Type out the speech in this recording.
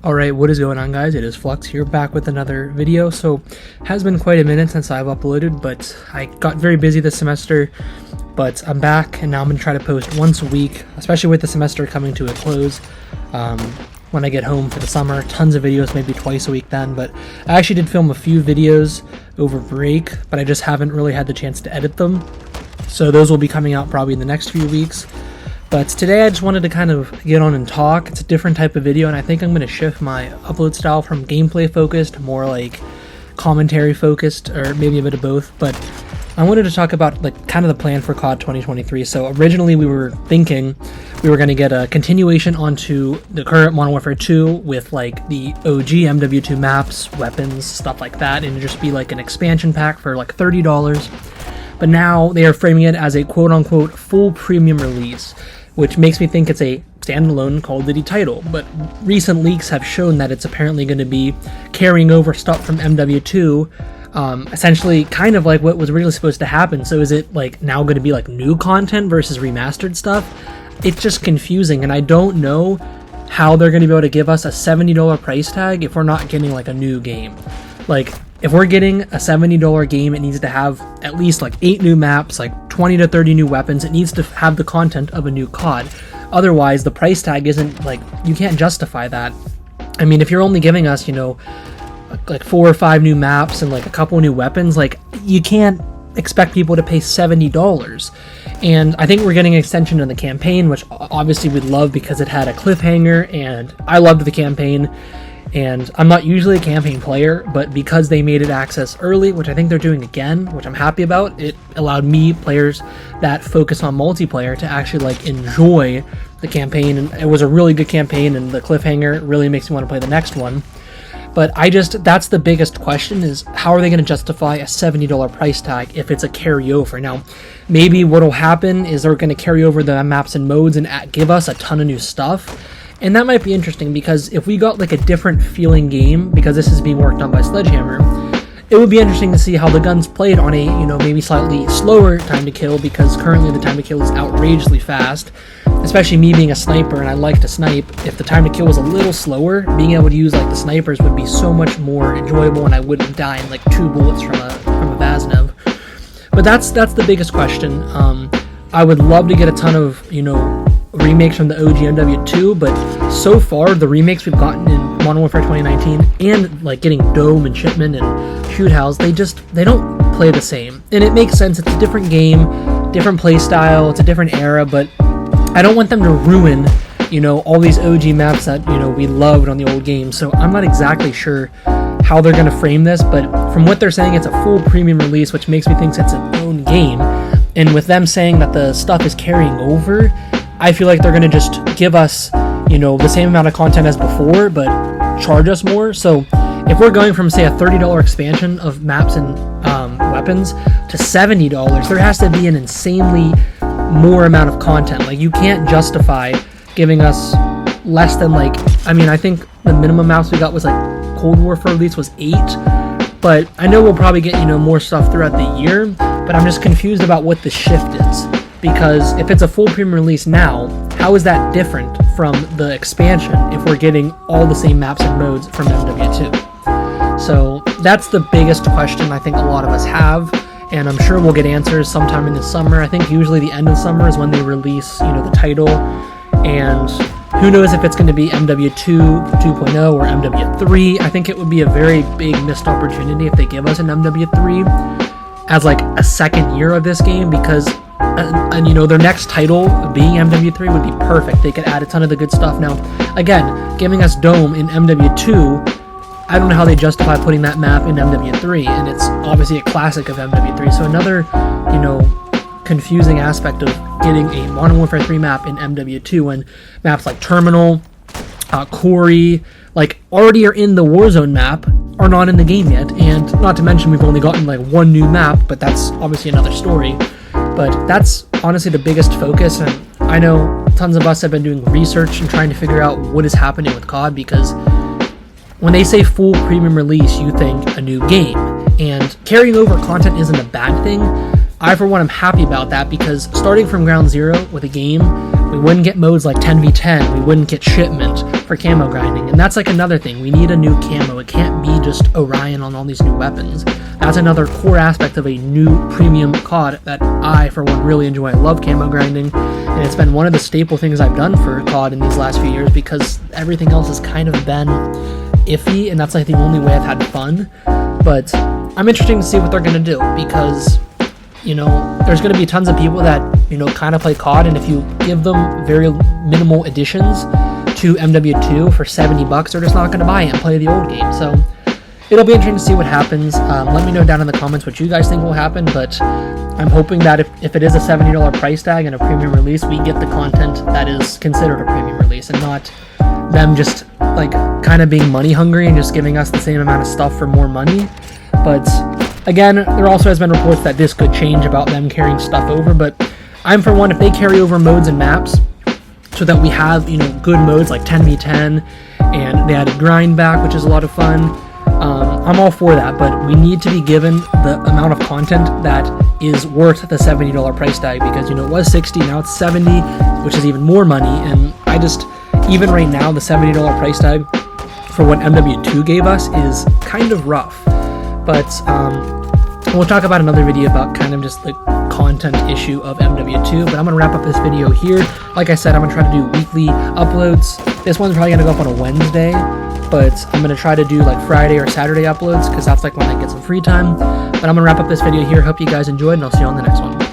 Alright, what is going on, guys? It is Flux here, back with another video. So, has been quite a minute since I've uploaded, but I got very busy this semester. But I'm back, and now I'm going to try to post once a week, especially with the semester coming to a close. When I get home for the summer, tons of videos, maybe twice a week then. But I actually did film a few videos over break, but I just haven't really had the chance to edit them. So those will be coming out probably in the next few weeks. But today I just wanted to kind of get on and talk. It's a different type of video, and I think I'm going to shift my upload style from gameplay focused, more like commentary focused, or maybe a bit of both. But I wanted to talk about like kind of the plan for COD 2023. So originally we were thinking we were going to get a continuation onto the current Modern Warfare 2 with like the OG MW2 maps, weapons, stuff like that, and just be like an expansion pack for like $30. But now they are framing it as a quote-unquote full premium release, which makes me think it's a standalone Call of Duty title. But recent leaks have shown that it's apparently going to be carrying over stuff from MW2, essentially kind of like what was really supposed to happen. So is it like now going to be like new content versus remastered stuff? It's just confusing, and I don't know how they're going to be able to give us a $70 price tag if we're not getting like a new game. Like, if we're getting a $70 game, it needs to have at least like 8 new maps, like 20 to 30 new weapons. It needs to have the content of a new COD. Otherwise, the price tag isn't like, you can't justify that. I mean, if you're only giving us, you know, like 4 or 5 new maps and like a couple new weapons, like you can't expect people to pay $70. And I think we're getting an extension in the campaign, which obviously we'd love because it had a cliffhanger, and I loved the campaign. And I'm not usually a campaign player, but because they made it access early, which I think they're doing again, which I'm happy about, it allowed me, players that focus on multiplayer, to actually like enjoy the campaign. And it was a really good campaign, and the cliffhanger really makes me want to play the next one. But that's the biggest question, is how are they going to justify a $70 price tag if it's a carryover? Now, maybe what'll happen is they're going to carry over the maps and modes and give us a ton of new stuff. And that might be interesting, because if we got like a different feeling game, because this is being worked on by Sledgehammer, it would be interesting to see how the guns played on a, you know, maybe slightly slower time to kill, because currently the time to kill is outrageously fast. Especially me being a sniper, and I like to snipe, if the time to kill was a little slower, being able to use like the snipers would be so much more enjoyable, and I wouldn't die in like 2 bullets from a Vaznev. But that's the biggest question. I would love to get a ton of, you know, remakes from the OG MW2, but so far the remakes we've gotten in Modern Warfare 2019 and like getting Dome and Shipment and Shoot House, they don't play the same. And it makes sense, it's a different game, different play style, it's a different era, but I don't want them to ruin, you know, all these OG maps that, you know, we loved on the old games. So I'm not exactly sure how they're going to frame this, but from what they're saying, it's a full premium release, which makes me think it's its own game. And with them saying that the stuff is carrying over, I feel like they're going to just give us, you know, the same amount of content as before, but charge us more. So if we're going from, say, a $30 expansion of maps and weapons to $70, there has to be an insanely more amount of content. Like, you can't justify giving us less than, like, I mean, I think the minimum maps we got was like Cold War for release was 8. But I know we'll probably get, you know, more stuff throughout the year, but I'm just confused about what the shift is. Because if it's a full premium release now, how is that different from the expansion if we're getting all the same maps and modes from MW2? So that's the biggest question I think a lot of us have, and I'm sure we'll get answers sometime in the summer. I think usually the end of summer is when they release, you know, the title, and who knows if it's going to be MW2 2.0 or MW3. I think it would be a very big missed opportunity if they give us an MW3 as like a second year of this game, because and you know, their next title being MW3 would be perfect. They could add a ton of the good stuff. Now, again, giving us Dome in MW2, I don't know how they justify putting that map in MW3, and it's obviously a classic of MW3. So another, you know, confusing aspect of getting a Modern Warfare 3 map in MW2 when maps like Terminal, Quarry, like already are in the Warzone map, are not in the game yet. And not to mention we've only gotten like 1 new map, but that's obviously another story. But that's honestly the biggest focus, and I know tons of us have been doing research and trying to figure out what is happening with COD, because when they say full premium release, you think a new game, and carrying over content isn't a bad thing. I, for one, am happy about that, because starting from ground zero with a game We wouldn't get modes like 10v10. We wouldn't get shipment for camo grinding. And that's like another thing. We need a new camo. It can't be just Orion on all these new weapons. That's another core aspect of a new premium COD that I, for one, really enjoy. I love camo grinding, and it's been one of the staple things I've done for COD in these last few years because everything else has kind of been iffy, and that's like the only way I've had fun. But I'm interested to see what they're going to do because, you know, there's going to be tons of people that, you know, kind of play COD, and if you give them very minimal additions to MW2 for $70, they're just not going to buy it and play the old game. So it'll be interesting to see what happens. Let me know down in the comments what you guys think will happen, but I'm hoping that if it is a $70 price tag and a premium release, we get the content that is considered a premium release and not them just like kind of being money hungry and just giving us the same amount of stuff for more money. But again, there also has been reports that this could change about them carrying stuff over, but I'm for one, if they carry over modes and maps so that we have, you know, good modes like 10v10 and they added grind back, which is a lot of fun, I'm all for that, but we need to be given the amount of content that is worth the $70 price tag because, you know, it was 60, now it's 70, which is even more money, and I just, even right now, the $70 price tag for what MW2 gave us is kind of rough. But we'll talk about another video about kind of just the content issue of MW2, but I'm going to wrap up this video here. Like I said, I'm going to try to do weekly uploads. This one's probably going to go up on a Wednesday, but I'm going to try to do like Friday or Saturday uploads because that's like when I get some free time. But I'm going to wrap up this video here. Hope you guys enjoyed, and I'll see you on the next one.